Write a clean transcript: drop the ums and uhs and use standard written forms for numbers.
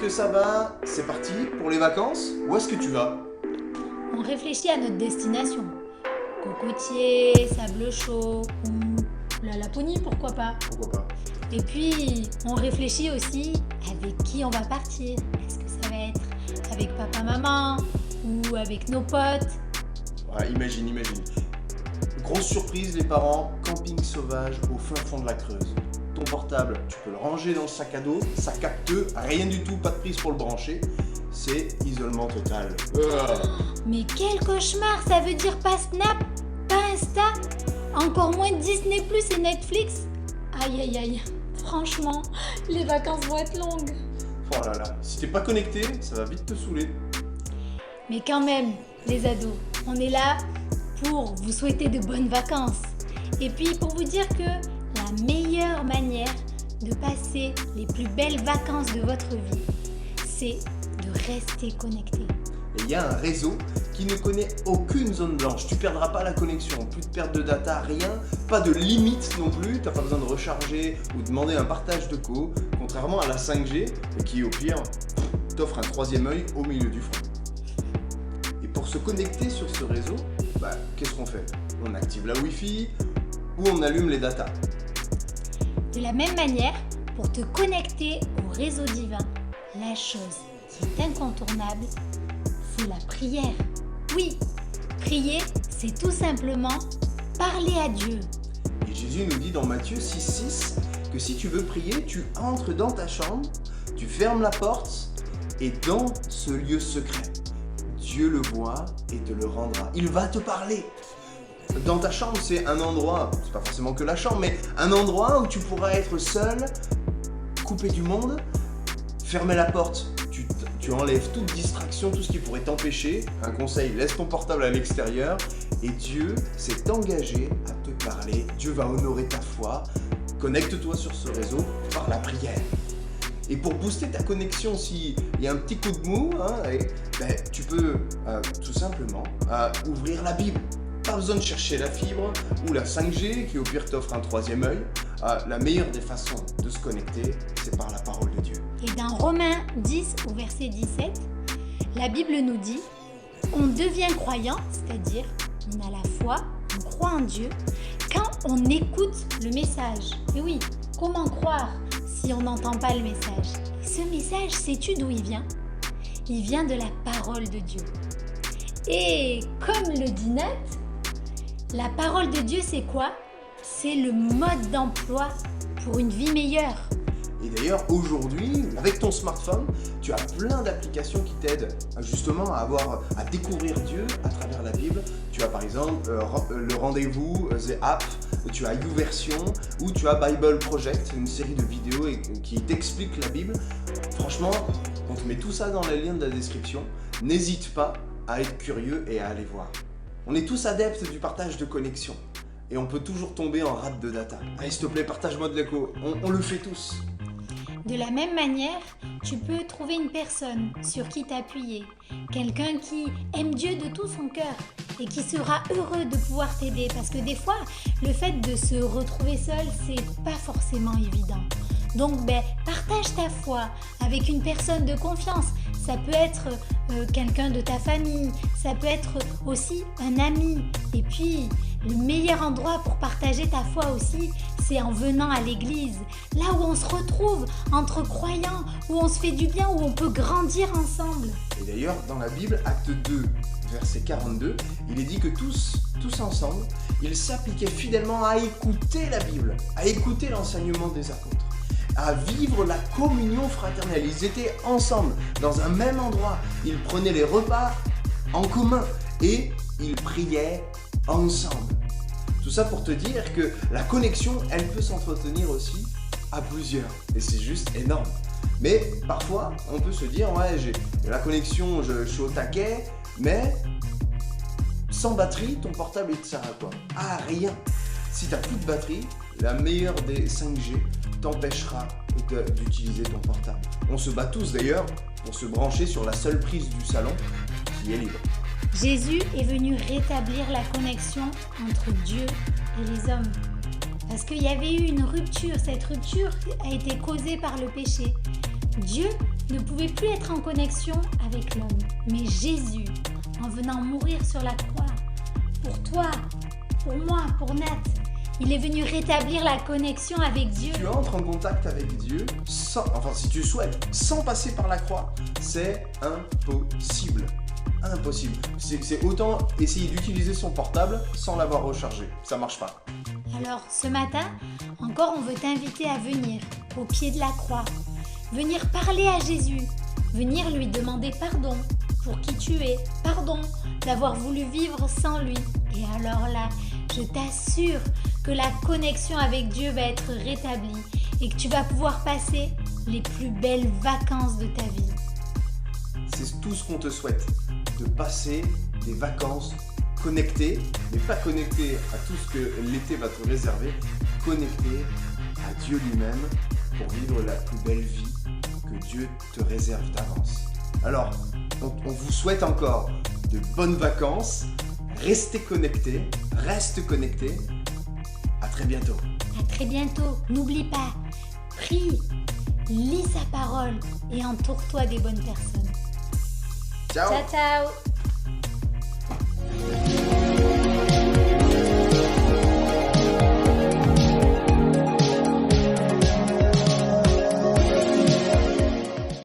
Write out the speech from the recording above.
que ça va? C'est parti pour les vacances? Où est-ce que tu vas? On réfléchit à notre destination. Cocotier, sable chaud, ou la Laponie, pourquoi pas. Pourquoi pas? Et puis, on réfléchit aussi avec qui on va partir. Est-ce que ça va être avec papa, maman ou avec nos potes? Ouais, imagine. Grosse surprise les parents, camping sauvage au fin fond de la Creuse. Ton portable, tu peux le ranger dans le sac à dos, ça capte rien du tout, pas de prise pour le brancher. C'est isolement total. Mais quel cauchemar, ça veut dire pas Snap, pas Insta, encore moins Disney Plus et Netflix. Aïe, franchement, les vacances vont être longues. Oh là là, si t'es pas connecté, ça va vite te saouler. Mais quand même, les ados, on est là pour vous souhaiter de bonnes vacances. Et puis pour vous dire que la meilleure manière de passer les plus belles vacances de votre vie, c'est de rester connecté. Et il y a un réseau qui ne connaît aucune zone blanche. Tu perdras pas la connexion, plus de perte de data, rien, pas de limite non plus. T'as pas besoin de recharger ou demander un partage de co, contrairement à la 5G qui au pire t'offre un troisième œil au milieu du front. Et pour se connecter sur ce réseau, qu'est-ce qu'on fait? On active la Wi-Fi ou on allume les datas. De la même manière, pour te connecter au réseau divin, la chose qui est incontournable, c'est la prière. Oui, prier, c'est tout simplement parler à Dieu. Et Jésus nous dit dans Matthieu 6,6 que si tu veux prier, tu entres dans ta chambre, tu fermes la porte et dans ce lieu secret, Dieu le voit et te le rendra. Il va te parler. Dans ta chambre, c'est un endroit, c'est pas forcément que la chambre, mais un endroit où tu pourras être seul, coupé du monde, fermer la porte. Tu enlèves toute distraction, tout ce qui pourrait t'empêcher. Un conseil, laisse ton portable à l'extérieur et Dieu s'est engagé à te parler. Dieu va honorer ta foi. Connecte-toi sur ce réseau par la prière. Et pour booster ta connexion, s'il y a un petit coup de mou, tu peux tout simplement ouvrir la Bible. Pas besoin de chercher la fibre ou la 5G qui au pire t'offre un troisième œil. La meilleure des façons de se connecter, c'est par la parole de Dieu. Et dans Romains 10 au verset 17, la Bible nous dit « On devient croyant, c'est-à-dire on a la foi, on croit en Dieu, quand on écoute le message. » Et oui, comment croire si on n'entend pas le message? Ce message, sais-tu d'où il vient? Il vient de la parole de Dieu. Et comme le dit Nat, la parole de Dieu, c'est quoi? C'est le mode d'emploi pour une vie meilleure. Et d'ailleurs, aujourd'hui, avec ton smartphone, tu as plein d'applications qui t'aident justement à découvrir Dieu à travers la Bible. Tu as par exemple le rendez-vous, The App, tu as YouVersion ou tu as Bible Project, une série de vidéos qui t'expliquent la Bible. Franchement, on te met tout ça dans les liens de la description. N'hésite pas à être curieux et à aller voir. On est tous adeptes du partage de connexion et on peut toujours tomber en rate de data. Allez, s'il te plaît, partage-moi de l'écho. On le fait tous. De la même manière, tu peux trouver une personne sur qui t'appuyer, quelqu'un qui aime Dieu de tout son cœur et qui sera heureux de pouvoir t'aider parce que des fois, le fait de se retrouver seul, c'est pas forcément évident. Donc, partage ta foi avec une personne de confiance. Ça peut être quelqu'un de ta famille, ça peut être aussi un ami. Et puis, le meilleur endroit pour partager ta foi aussi, c'est en venant à l'église. Là où on se retrouve entre croyants, où on se fait du bien, où on peut grandir ensemble. Et d'ailleurs, dans la Bible, acte 2, verset 42, il est dit que tous ensemble, ils s'appliquaient fidèlement à écouter la Bible, à écouter l'enseignement des apôtres, à vivre la communion fraternelle. Ils étaient ensemble, dans un même endroit. Ils prenaient les repas en commun et ils priaient ensemble. Tout ça pour te dire que la connexion, elle peut s'entretenir aussi à plusieurs. Et c'est juste énorme. Mais parfois, on peut se dire, j'ai la connexion, je suis au taquet, mais sans batterie, ton portable, il te sert à quoi? À rien. Si tu n'as plus de batterie, la meilleure des 5G t'empêchera d'utiliser ton portable. On se bat tous d'ailleurs pour se brancher sur la seule prise du salon qui est libre. Jésus est venu rétablir la connexion entre Dieu et les hommes. Parce qu'il y avait eu une rupture. Cette rupture a été causée par le péché. Dieu ne pouvait plus être en connexion avec l'homme. Mais Jésus, en venant mourir sur la croix, pour toi, pour moi, pour Nat, il est venu rétablir la connexion avec Dieu. Tu entres en contact avec Dieu, si tu souhaites, sans passer par la croix, c'est impossible. Impossible. C'est autant essayer d'utiliser son portable sans l'avoir rechargé. Ça marche pas. Alors, ce matin, encore, on veut t'inviter à venir au pied de la croix. Venir parler à Jésus. Venir lui demander pardon pour qui tu es. Pardon d'avoir voulu vivre sans lui. Et alors là, je t'assure que la connexion avec Dieu va être rétablie et que tu vas pouvoir passer les plus belles vacances de ta vie. C'est tout ce qu'on te souhaite, de passer des vacances connectées, mais pas connectées à tout ce que l'été va te réserver, connectées à Dieu lui-même pour vivre la plus belle vie que Dieu te réserve d'avance. Alors, on vous souhaite encore de bonnes vacances, restez connectés, reste connecté. À très bientôt. À très bientôt. N'oublie pas, prie, lis sa parole et entoure-toi des bonnes personnes. Ciao. Ciao, ciao.